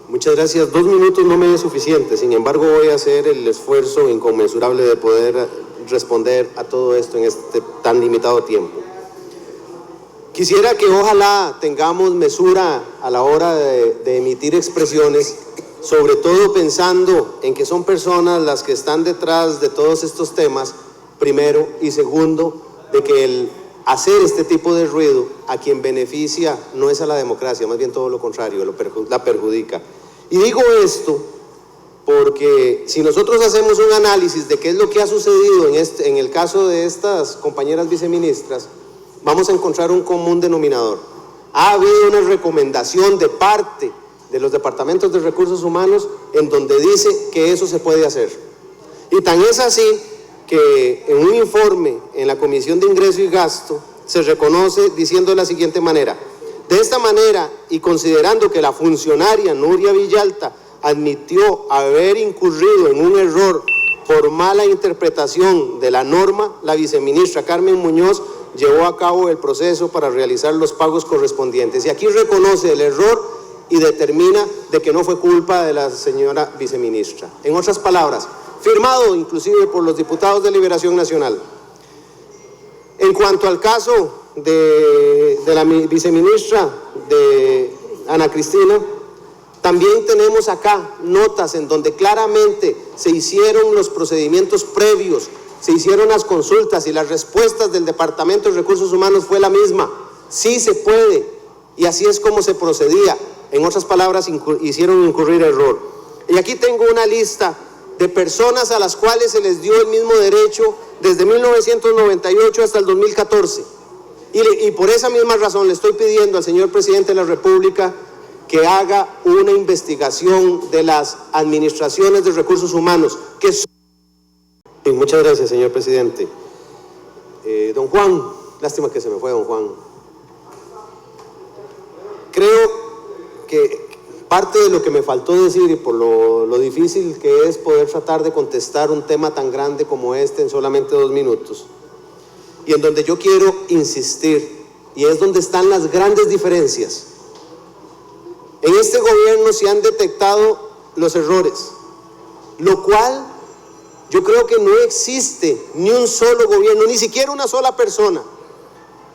Muchas gracias. 2 minutos no me es suficiente, sin embargo voy a hacer el esfuerzo inconmensurable de poder responder a todo esto en este tan limitado tiempo. Quisiera que ojalá tengamos mesura a la hora de emitir expresiones, sobre todo pensando en que son personas las que están detrás de todos estos temas, primero, y segundo, de que el hacer este tipo de ruido a quien beneficia no es a la democracia, más bien todo lo contrario, la perjudica. Y digo esto porque si nosotros hacemos un análisis de qué es lo que ha sucedido en el caso de estas compañeras viceministras, vamos a encontrar un común denominador. Ha habido una recomendación de parte de los departamentos de recursos humanos en donde dice que eso se puede hacer. Y tan es así que en un informe en la Comisión de Ingreso y Gasto se reconoce diciendo de la siguiente manera: de esta manera, y considerando que la funcionaria Nuria Villalta admitió haber incurrido en un error por mala interpretación de la norma, la viceministra Carmen Muñoz llevó a cabo el proceso para realizar los pagos correspondientes. Y aquí reconoce el error y determina de que no fue culpa de la señora viceministra. En otras palabras, firmado inclusive por los diputados de Liberación Nacional. En cuanto al caso de la viceministra de Ana Cristina, también tenemos acá notas en donde claramente se hicieron los procedimientos previos, se hicieron las consultas y las respuestas del Departamento de Recursos Humanos fue la misma. Sí se puede, y así es como se procedía. En otras palabras, hicieron incurrir error. Y aquí tengo una lista de personas a las cuales se les dio el mismo derecho desde 1998 hasta el 2014. Y por esa misma razón le estoy pidiendo al señor presidente de la República que haga una investigación de las administraciones de recursos humanos que son... Muchas gracias, señor presidente. Don Juan, lástima que se me fue don Juan. Creo que parte de lo que me faltó decir y por lo difícil que es poder tratar de contestar un tema tan grande como este en solamente 2 minutos, y en donde yo quiero insistir, y es donde están las grandes diferencias. En este gobierno se han detectado los errores, lo cual yo creo que no existe ni un solo gobierno, ni siquiera una sola persona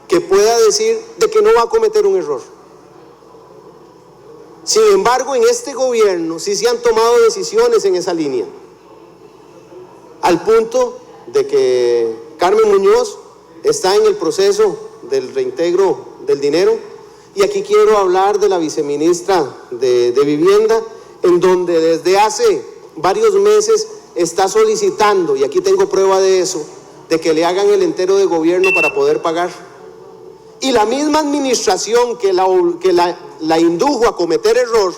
que pueda decir de que no va a cometer un error. Sin embargo, en este gobierno sí se han tomado decisiones en esa línea, al punto de que Carmen Muñoz está en el proceso del reintegro del dinero. Y aquí quiero hablar de la viceministra de Vivienda, en donde desde hace varios meses está solicitando, y aquí tengo prueba de eso, de que le hagan el entero de gobierno para poder pagar. Y la misma administración que la indujo a cometer error,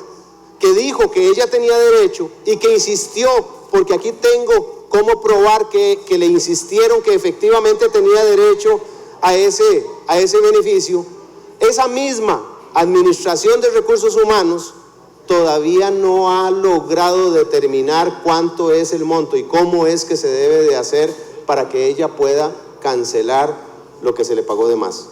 que dijo que ella tenía derecho y que insistió, porque aquí tengo cómo probar que le insistieron que efectivamente tenía derecho a ese beneficio, esa misma administración de recursos humanos todavía no ha logrado determinar cuánto es el monto y cómo es que se debe de hacer para que ella pueda cancelar lo que se le pagó de más.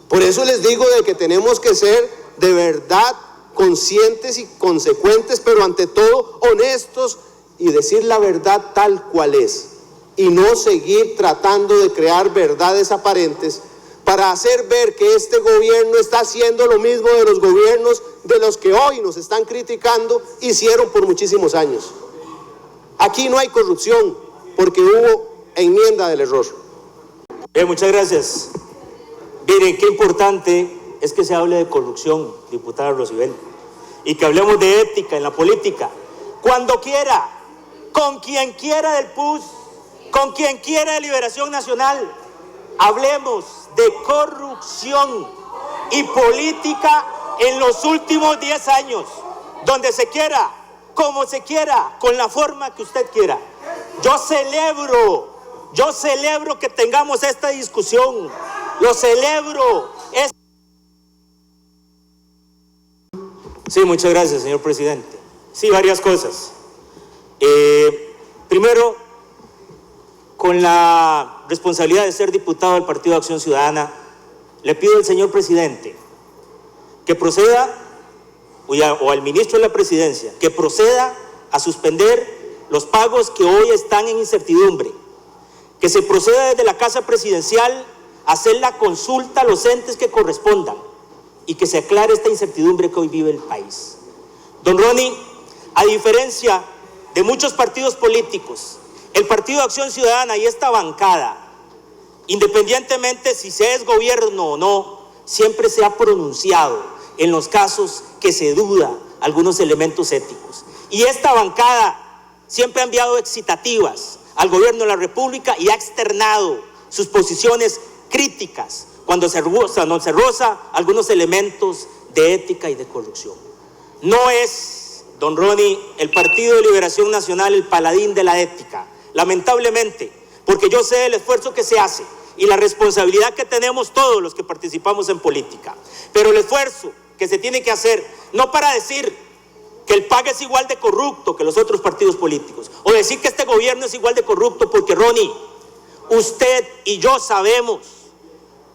Por eso les digo de que tenemos que ser de verdad conscientes y consecuentes, pero ante todo honestos y decir la verdad tal cual es, y no seguir tratando de crear verdades aparentes para hacer ver que este gobierno está haciendo lo mismo de los gobiernos de los que hoy nos están criticando hicieron por muchísimos años. Aquí no hay corrupción porque hubo enmienda del error. Bien, muchas gracias. Miren, qué importante es que se hable de corrupción, diputada Rosibel, y que hablemos de ética en la política. Cuando quiera, con quien quiera del PUS, con quien quiera de Liberación Nacional, hablemos de corrupción y política en los últimos 10 años, donde se quiera, como se quiera, con la forma que usted quiera. Yo celebro que tengamos esta discusión, lo celebro. Sí, muchas gracias, señor presidente. Sí, varias cosas. Primero, con la responsabilidad de ser diputado del Partido de Acción Ciudadana, le pido al señor presidente que proceda o al ministro de la Presidencia que proceda a suspender los pagos que hoy están en incertidumbre, que se proceda desde la Casa Presidencial a hacer la consulta a los entes que correspondan y que se aclare esta incertidumbre que hoy vive el país. Don Ronnie, a diferencia de muchos partidos políticos, el Partido de Acción Ciudadana y esta bancada, independientemente si se es gobierno o no, siempre se ha pronunciado en los casos que se duda algunos elementos éticos. Y esta bancada siempre ha enviado excitativas al gobierno de la República y ha externado sus posiciones críticas cuando se roza algunos elementos de ética y de corrupción. No es, don Ronnie, el Partido de Liberación Nacional el paladín de la ética, lamentablemente, porque yo sé el esfuerzo que se hace y la responsabilidad que tenemos todos los que participamos en política, pero el esfuerzo que se tiene que hacer, no para decir que el PAC es igual de corrupto que los otros partidos políticos, o decir que este gobierno es igual de corrupto, porque Ronnie, usted y yo sabemos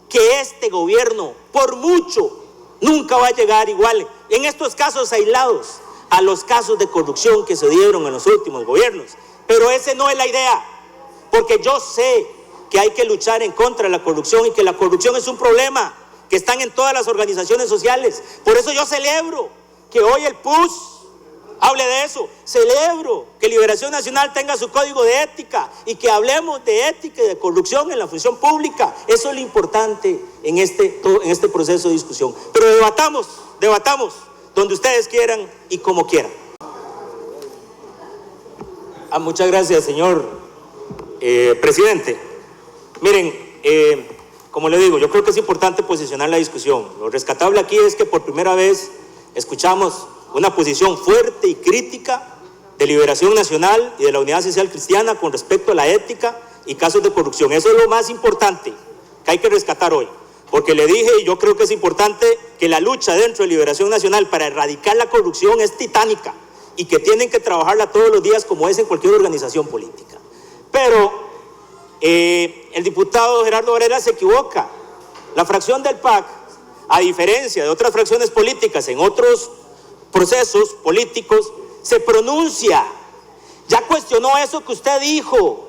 que este gobierno, por mucho, nunca va a llegar igual, en estos casos aislados, a los casos de corrupción que se dieron en los últimos gobiernos. Pero esa no es la idea, porque yo sé que hay que luchar en contra de la corrupción y que la corrupción es un problema que están en todas las organizaciones sociales. Por eso yo celebro que hoy el PUS hable de eso. Celebro que Liberación Nacional tenga su código de ética y que hablemos de ética y de corrupción en la función pública. Eso es lo importante en este proceso de discusión. Pero debatamos donde ustedes quieran y como quieran. Muchas gracias, señor presidente. Miren, como le digo, yo creo que es importante posicionar la discusión. Lo rescatable aquí es que por primera vez escuchamos una posición fuerte y crítica de Liberación Nacional y de la Unidad Social Cristiana con respecto a la ética y casos de corrupción. Eso es lo más importante que hay que rescatar hoy, porque le dije, y yo creo que es importante, que la lucha dentro de Liberación Nacional para erradicar la corrupción es titánica y que tienen que trabajarla todos los días como es en cualquier organización política. Pero el diputado Gerardo Varela se equivoca. La fracción del PAC, a diferencia de otras fracciones políticas en otros procesos políticos, se pronuncia. Ya cuestionó eso que usted dijo,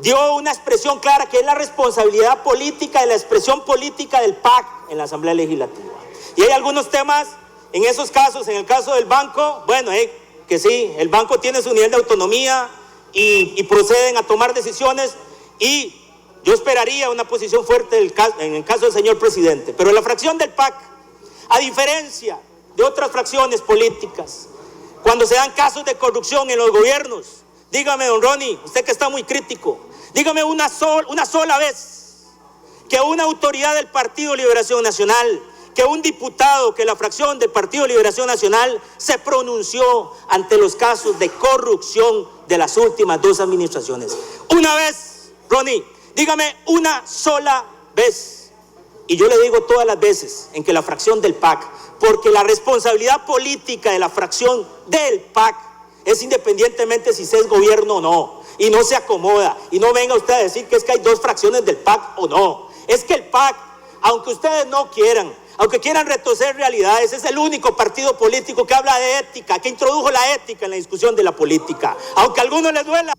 dio una expresión clara que es la responsabilidad política de la expresión política del PAC en la Asamblea Legislativa. Y hay algunos temas en esos casos, en el caso del banco, bueno, que sí, el banco tiene su nivel de autonomía y proceden a tomar decisiones, y yo esperaría una posición fuerte en el caso del señor presidente. Pero la fracción del PAC, a diferencia de otras fracciones políticas, cuando se dan casos de corrupción en los gobiernos, dígame, don Ronnie, usted que está muy crítico, dígame una sola vez que una autoridad del Partido Liberación Nacional, que un diputado, que la fracción del Partido Liberación Nacional se pronunció ante los casos de corrupción de las últimas dos administraciones. Una vez, Ronnie, dígame una sola vez. Y yo le digo todas las veces en que la fracción del PAC, porque la responsabilidad política de la fracción del PAC es independientemente si se es gobierno o no, y no se acomoda, y no venga usted a decir que es que hay dos fracciones del PAC o no. Es que el PAC, aunque ustedes no quieran, aunque quieran retorcer realidades, es el único partido político que habla de ética, que introdujo la ética en la discusión de la política, aunque a algunos les duela.